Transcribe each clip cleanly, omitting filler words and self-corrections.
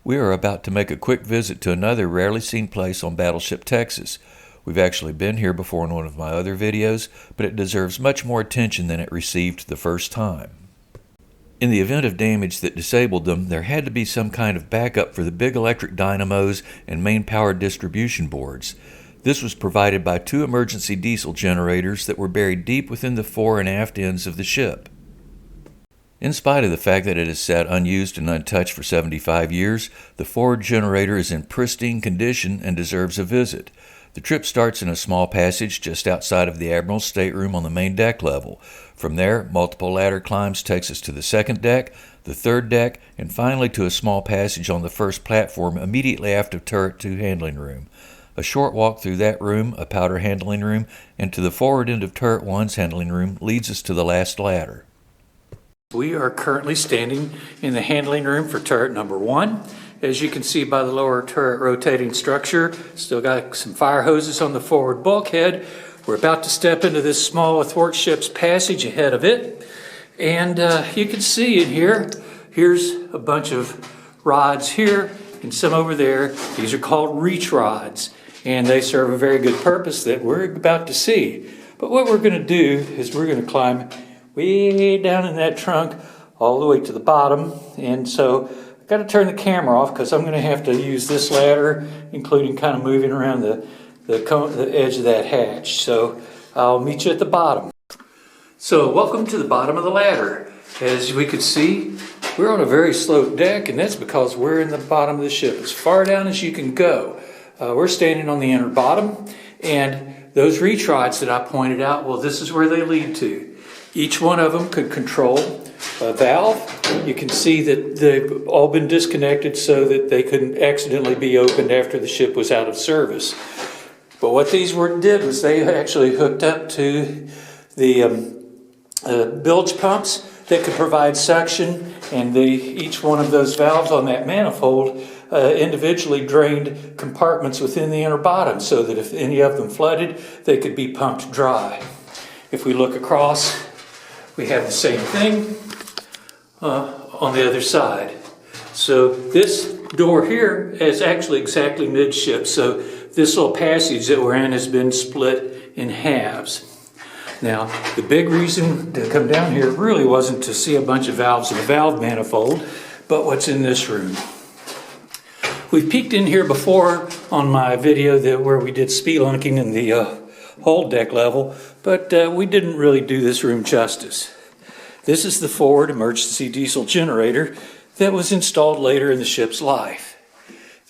We are about to make a quick visit to another rarely seen place on Battleship, Texas. We've actually been here before in one of my other videos, but it deserves much more attention than it received the first time. In the event of damage that disabled them, there had to be some kind of backup for the big electric dynamos and main power distribution boards. This was provided by 2 emergency diesel generators that were buried deep within the fore and aft ends of the ship. In spite of the fact that it has sat unused and untouched for 75 years, the forward generator is in pristine condition and deserves a visit. The trip starts in a small passage just outside of the Admiral's stateroom on the main deck level. From there, multiple ladder climbs takes us to the second deck, the third deck, and finally to a small passage on the first platform immediately after Turret 2 handling room. A short walk through that room, a powder handling room, and to the forward end of Turret 1's handling room leads us to the last ladder. We are currently standing in the handling room for turret number 1. As you can see by the lower turret rotating structure, still got some fire hoses on the forward bulkhead. We're about to step into this small athwartship's passage ahead of it. And you can see in here, here's a bunch of rods here and some over there. These are called reach rods, and they serve a very good purpose that we're about to see. But what we're going to do is we're going to climb way down in that trunk all the way to the bottom, and so I've got to turn the camera off because I'm going to have to use this ladder, including kind of moving around the edge of that hatch. So I'll meet you at the bottom. So welcome to the bottom of the ladder. As we could see, we're on a very sloped deck, and that's because we're in the bottom of the ship, as far down as you can go. We're standing on the inner bottom, and those reach rods that I pointed out, well, this is where they lead to. Each one of them could control a valve. You can see that they've all been disconnected so that they couldn't accidentally be opened after the ship was out of service. But what these did was they actually hooked up to the bilge pumps that could provide suction, and each one of those valves on that manifold individually drained compartments within the inner bottom so that if any of them flooded, they could be pumped dry. If we look across, we have the same thing on the other side. So this door here is actually exactly midship. So this little passage that we're in has been split in halves. Now, the big reason to come down here really wasn't to see a bunch of valves in a valve manifold, but what's in this room. We've peeked in here before on my video where we did spelunking in the hold deck level, but we didn't really do this room justice. This is the forward emergency diesel generator that was installed later in the ship's life.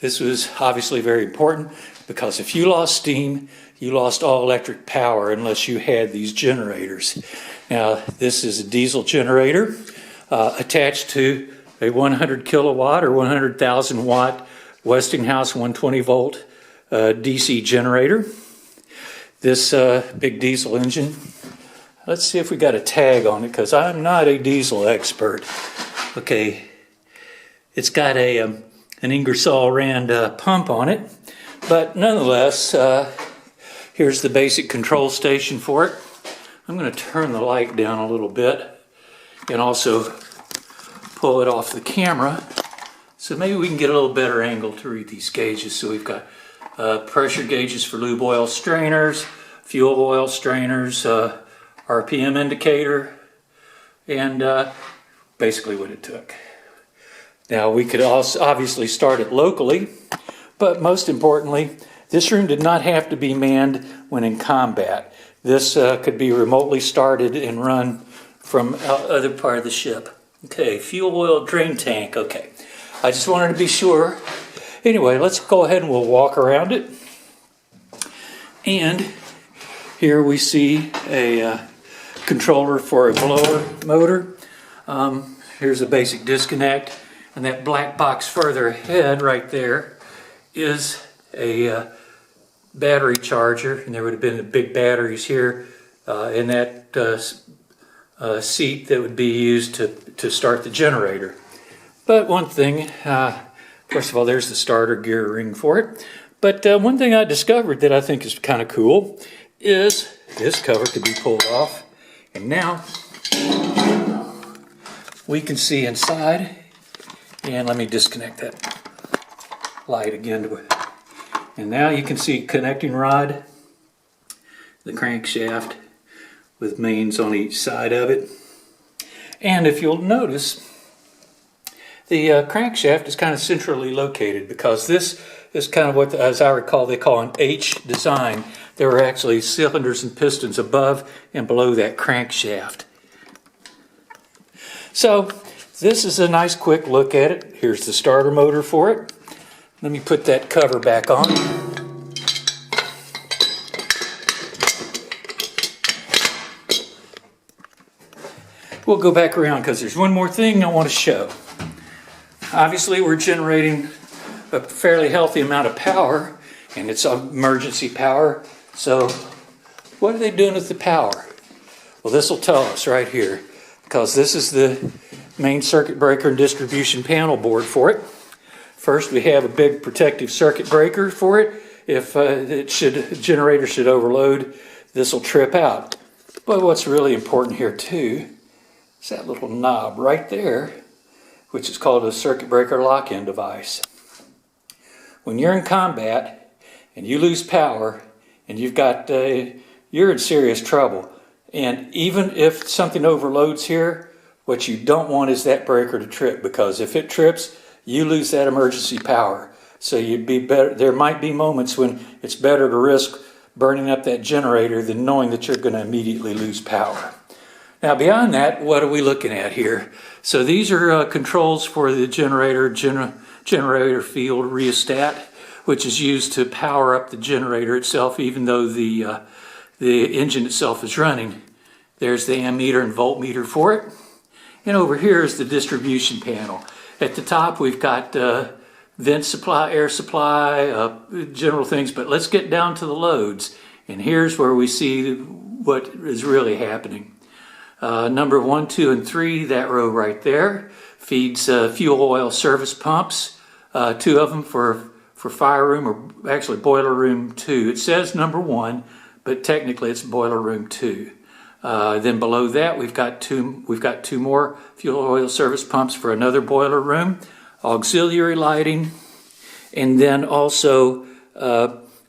This was obviously very important because if you lost steam, you lost all electric power unless you had these generators. Now, this is a diesel generator attached to a 100 kilowatt or 100,000 watt Westinghouse 120 volt DC generator. This big diesel engine, let's see if we got a tag on it because I'm not a diesel expert. Okay, it's got an Ingersoll Rand pump on it, but nonetheless, here's the basic control station for it. I'm going to turn the light down a little bit and also pull it off the camera so maybe we can get a little better angle to read these gauges. So we've got pressure gauges for lube oil strainers, fuel oil strainers, RPM indicator, and basically what it took. Now we could also obviously start it locally, but most importantly, this room did not have to be manned when in combat. This could be remotely started and run from other part of the ship. Okay, fuel oil drain tank. Okay, I just wanted to be sure. Anyway, let's go ahead and we'll walk around it. And here we see a controller for a blower motor. Here's a basic disconnect. And that black box further ahead right there is a battery charger. And there would have been the big batteries here in that seat that would be used to start the generator. But one thing, first of all, there's the starter gear ring for it. But one thing I discovered that I think is kind of cool is this cover could be pulled off. And now we can see inside. And let me disconnect that light again to it. And now you can see connecting rod, the crankshaft with mains on each side of it. And if you'll notice, the crankshaft is kind of centrally located because this is kind of what, as I recall, they call an H design. There are actually cylinders and pistons above and below that crankshaft. So this is a nice quick look at it. Here's the starter motor for it. Let me put that cover back on. We'll go back around because there's one more thing I want to show. Obviously, we're generating a fairly healthy amount of power, and it's emergency power. So what are they doing with the power? Well, this will tell us right here, because this is the main circuit breaker and distribution panel board for it. First, we have a big protective circuit breaker for it. If the generator should overload, this will trip out. But what's really important here too is that little knob right there, which is called a circuit breaker lock-in device. When you're in combat and you lose power and you're in serious trouble. And even if something overloads here, what you don't want is that breaker to trip, because if it trips, you lose that emergency power. So you'd be better. There might be moments when it's better to risk burning up that generator than knowing that you're going to immediately lose power. Now, beyond that, what are we looking at here? So these are controls for the generator field rheostat, which is used to power up the generator itself, even though the engine itself is running. There's the ammeter and voltmeter for it. And over here is the distribution panel. At the top, we've got vent supply, air supply, general things, but let's get down to the loads. And here's where we see what is really happening. Number 1, 2, and 3, that row right there, feeds fuel oil service pumps, 2 of them for fire room, or actually boiler room 2. It says number 1, but technically it's boiler room 2. Then below that, we've got two more fuel oil service pumps for another boiler room, auxiliary lighting, and then also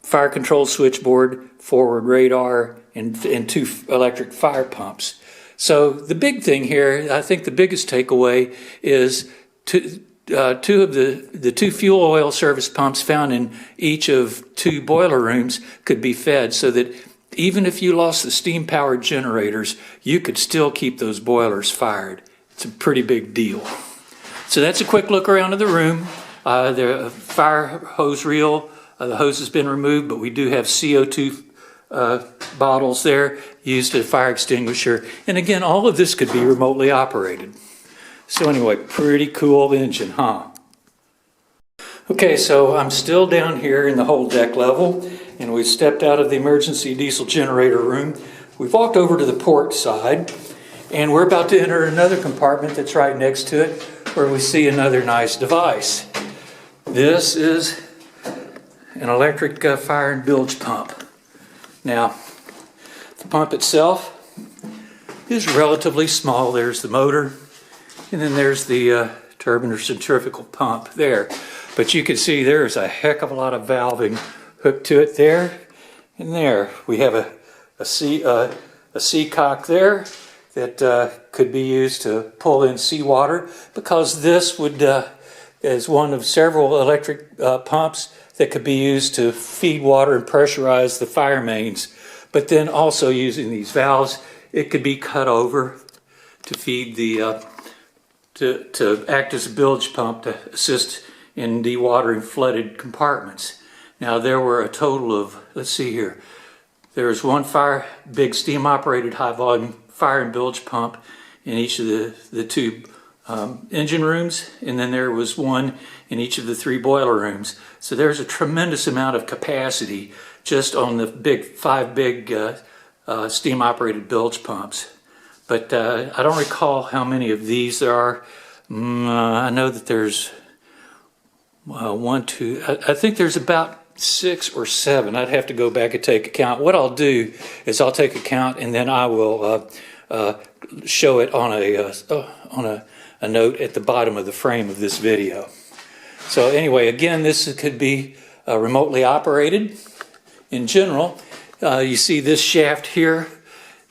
fire control switchboard, forward radar, and 2 electric fire pumps. So the big thing here, I think the biggest takeaway is two of the 2 fuel oil service pumps found in each of 2 boiler rooms could be fed, so that even if you lost the steam-powered generators, you could still keep those boilers fired. It's a pretty big deal. So that's a quick look around of the room. The fire hose reel, the hose has been removed, but we do have CO2 bottles there used as a fire extinguisher. And again, all of this could be remotely operated. So anyway, pretty cool engine, huh? Okay, so I'm still down here in the whole deck level, and we've stepped out of the emergency diesel generator room. We've walked over to the port side, and we're about to enter another compartment that's right next to it, where we see another nice device. This is an electric fire and bilge pump. Now, the pump itself is relatively small. There's the motor, and then there's the turbine or centrifugal pump there. But you can see there's a heck of a lot of valving hooked to it there and there. We have a seacock there that could be used to pull in seawater, because this is one of several electric pumps that could be used to feed water and pressurize the fire mains. But then also using these valves, it could be cut over to feed to act as a bilge pump to assist in dewatering flooded compartments. Now there were a total of, let's see here, there was one big steam operated high volume fire and bilge pump in each of the 2 engine rooms, and then there was one in each of the 3 boiler rooms. So there's a tremendous amount of capacity just on the 5 big steam operated bilge pumps. But I don't recall how many of these there are. I know that there's 1, 2, I think there's about 6 or 7. I'd have to go back and take account. What I'll do is I'll take account, and then I will show it on a note at the bottom of the frame of this video. So anyway, again, this could be remotely operated. In general, you see this shaft here.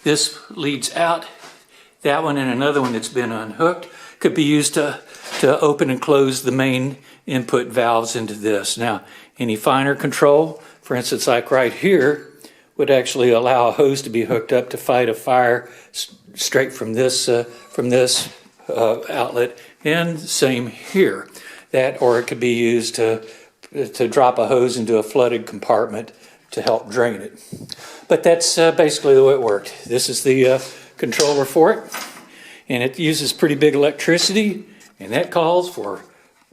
This leads out. That one and another one that's been unhooked could be used to open and close the main input valves into this. Now, any finer control, for instance, like right here, would actually allow a hose to be hooked up to fight a fire straight from this outlet, and same here. That, or it could be used to drop a hose into a flooded compartment to help drain it. But that's basically the way it worked. This is the controller for it, and it uses pretty big electricity, and that calls for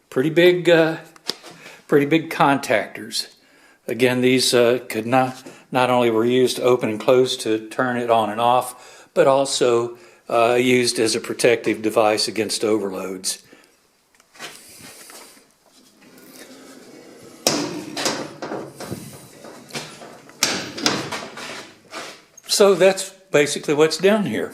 pretty big contactors. Again, these could not only were used to open and close to turn it on and off, but also used as a protective device against overloads. So that's basically what's down here.